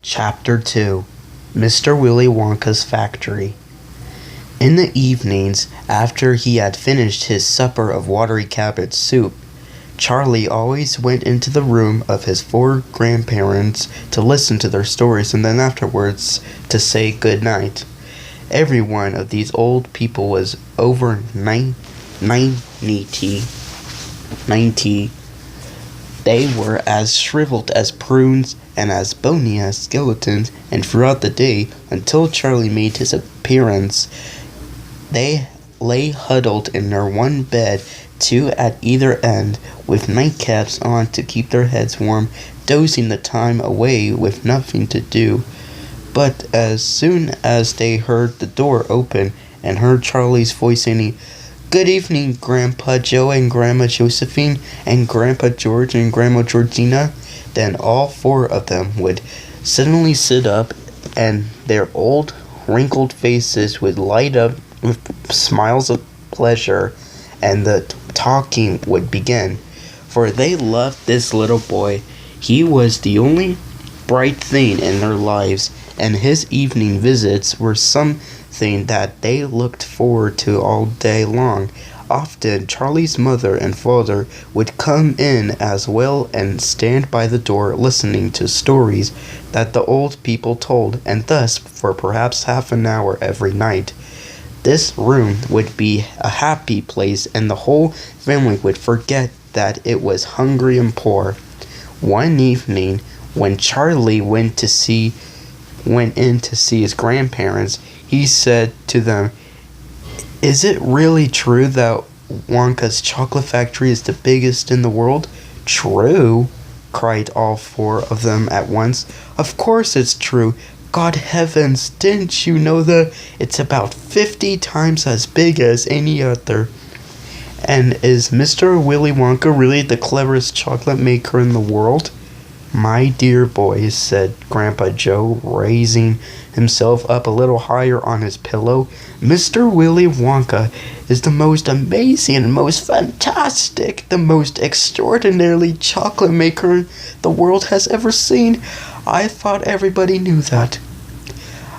Chapter 2 Mr. Willy Wonka's Factory. In the evenings, after he had finished his supper of watery cabbage soup, Charlie always went into the room of his four grandparents to listen to their stories and then afterwards to say good night. Every one of these old people was over 90. They were as shriveled as prunes and as bony as skeletons, and throughout the day, until Charlie made his appearance, they lay huddled in their one bed, two at either end, with nightcaps on to keep their heads warm, dozing the time away with nothing to do. But as soon as they heard the door open and heard Charlie's voice saying, "Good evening, Grandpa Joe and Grandma Josephine and Grandpa George and Grandma Georgina," then all four of them would suddenly sit up and their old wrinkled faces would light up with smiles of pleasure, and the talking would begin. For they loved this little boy. He was the only bright thing in their lives, and his evening visits were something that they looked forward to all day long. Often Charlie's mother and father would come in as well and stand by the door listening to stories that the old people told, and thus for perhaps half an hour every night. This room would be a happy place, and the whole family would forget that it was hungry and poor. One evening, when Charlie went in to see his grandparents, he said to them, "Is it really true that Wonka's chocolate factory is the biggest in the world?" "True?" cried all four of them at once. "Of course it's true. God heavens, didn't you know that it's about 50 times as big as any other? And is Mr. Willy Wonka really the cleverest chocolate maker in the world?" "My dear boys," said Grandpa Joe, raising himself up a little higher on his pillow, "Mr. Willy Wonka is the most amazing, most fantastic, the most extraordinarily chocolate maker the world has ever seen. I thought everybody knew that."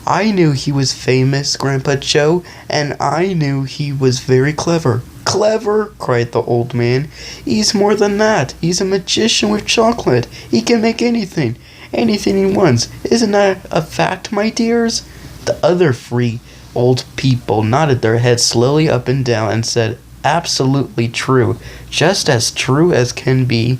"I knew he was famous, Grandpa Joe, and I knew he was very clever." "Clever!" cried the old man. "He's more than that. He's a magician with chocolate. He can make anything he wants. Isn't that a fact, my dears?" The other three old people nodded their heads slowly up and down and said, "Absolutely true. Just as true as can be."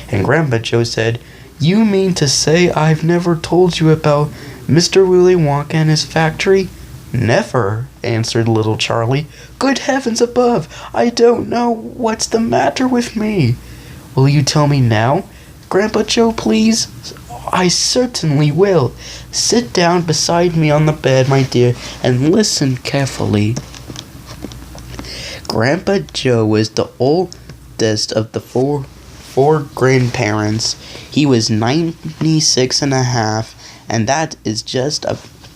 And Grandpa Joe said, "You mean to say I've never told you about Mr. Willy Wonka and his factory?" "Never," answered little Charlie. "Good heavens above, I don't know what's the matter with me." "Will you tell me now, Grandpa Joe, please?" "I certainly will. Sit down beside me on the bed, my dear, and listen carefully." Grandpa Joe was the oldest of the four grandparents. He was 96 and a half, and that is just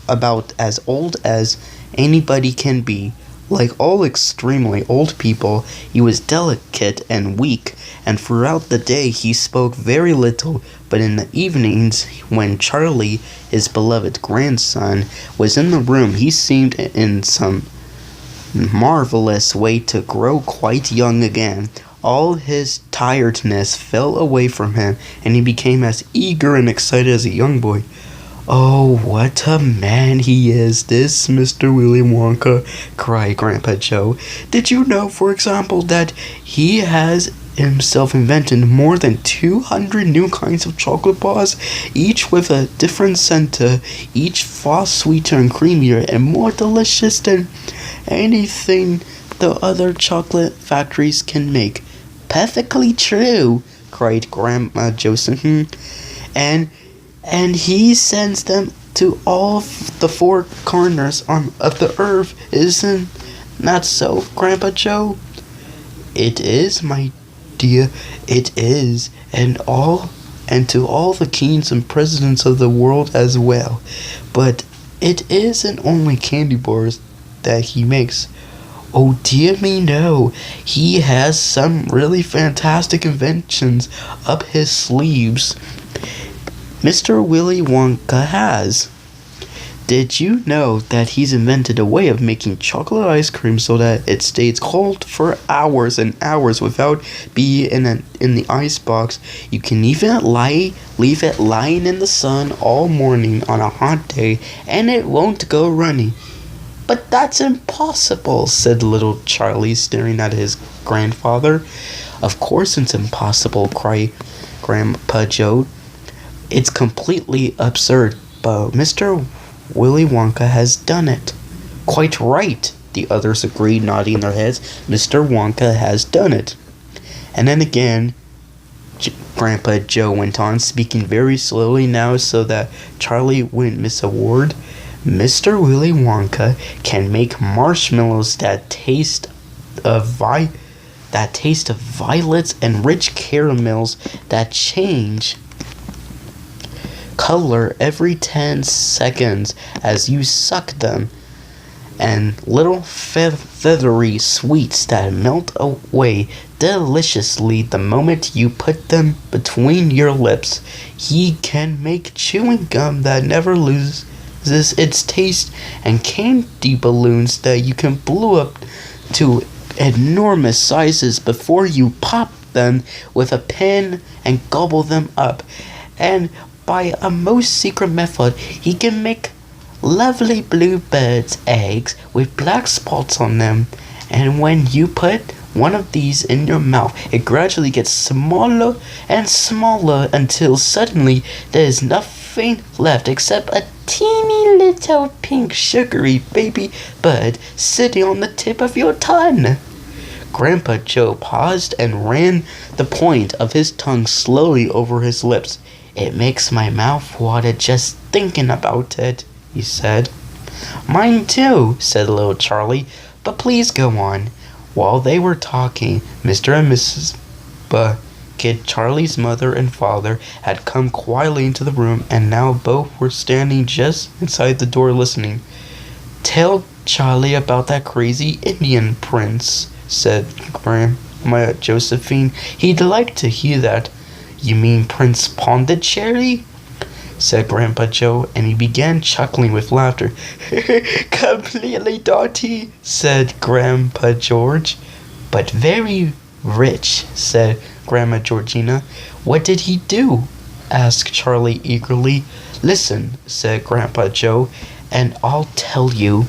about as old as anybody can be. Like all extremely old people, he was delicate and weak, and throughout the day he spoke very little, but in the evenings, when Charlie, his beloved grandson, was in the room, he seemed in some marvelous way to grow quite young again. All his tiredness fell away from him, and he became as eager and excited as a young boy. "Oh, what a man he is, this Mr. Willy Wonka," cried Grandpa Joe. "Did you know, for example, that he has himself invented more than 200 new kinds of chocolate bars, each with a different center, each far sweeter and creamier and more delicious than anything the other chocolate factories can make?" "Perfectly true," cried Grandma Josephine. And he sends them to all the four corners of the earth. Isn't that so, Grandpa Joe?" "It is, my dear, it is, and to all the kings and presidents of the world as well. But it isn't only candy bars that he makes. Oh dear me, no. He has some really fantastic inventions up his sleeves. Mr. Willy Wonka has. Did you know that he's invented a way of making chocolate ice cream so that it stays cold for hours and hours without being in the ice box? You can even leave it lying in the sun all morning on a hot day and it won't go runny. But that's impossible, said little Charlie, staring at his grandfather. Of course it's impossible, cried Grandpa Joe. It's completely absurd, but Mr. Willy Wonka has done it. Quite right, the others agreed, nodding their heads. Mr. Wonka has done it. And then again, Grandpa Joe went on, speaking very slowly now so that Charlie wouldn't miss a word. Mr. Willy Wonka can make marshmallows that taste of violets and rich caramels that change color every 10 seconds as you suck them, and little feathery sweets that melt away deliciously the moment you put them between your lips. He can make chewing gum that never loses its taste, and candy balloons that you can blow up to enormous sizes before you pop them with a pen and gobble them up. And by a most secret method, he can make lovely bluebirds' eggs with black spots on them. And when you put one of these in your mouth, it gradually gets smaller and smaller until suddenly there is nothing left except a teeny little pink sugary baby bird sitting on the tip of your tongue. Grandpa Joe paused and ran the point of his tongue slowly over his lips. It makes my mouth water just thinking about it, he said. Mine too, said little Charlie, but please go on. While they were talking, Mr. and Mrs. Bucket, Charlie's mother and father, had come quietly into the room, and now both were standing just inside the door listening. Tell Charlie about that crazy Indian prince, said Grandma Josephine. He'd like to hear that. You mean Prince Pondicherry? Said Grandpa Joe, and he began chuckling with laughter. Completely dirty, said Grandpa George. But very rich, said Grandma Georgina. What did he do? Asked Charlie eagerly. Listen, said Grandpa Joe, and I'll tell you.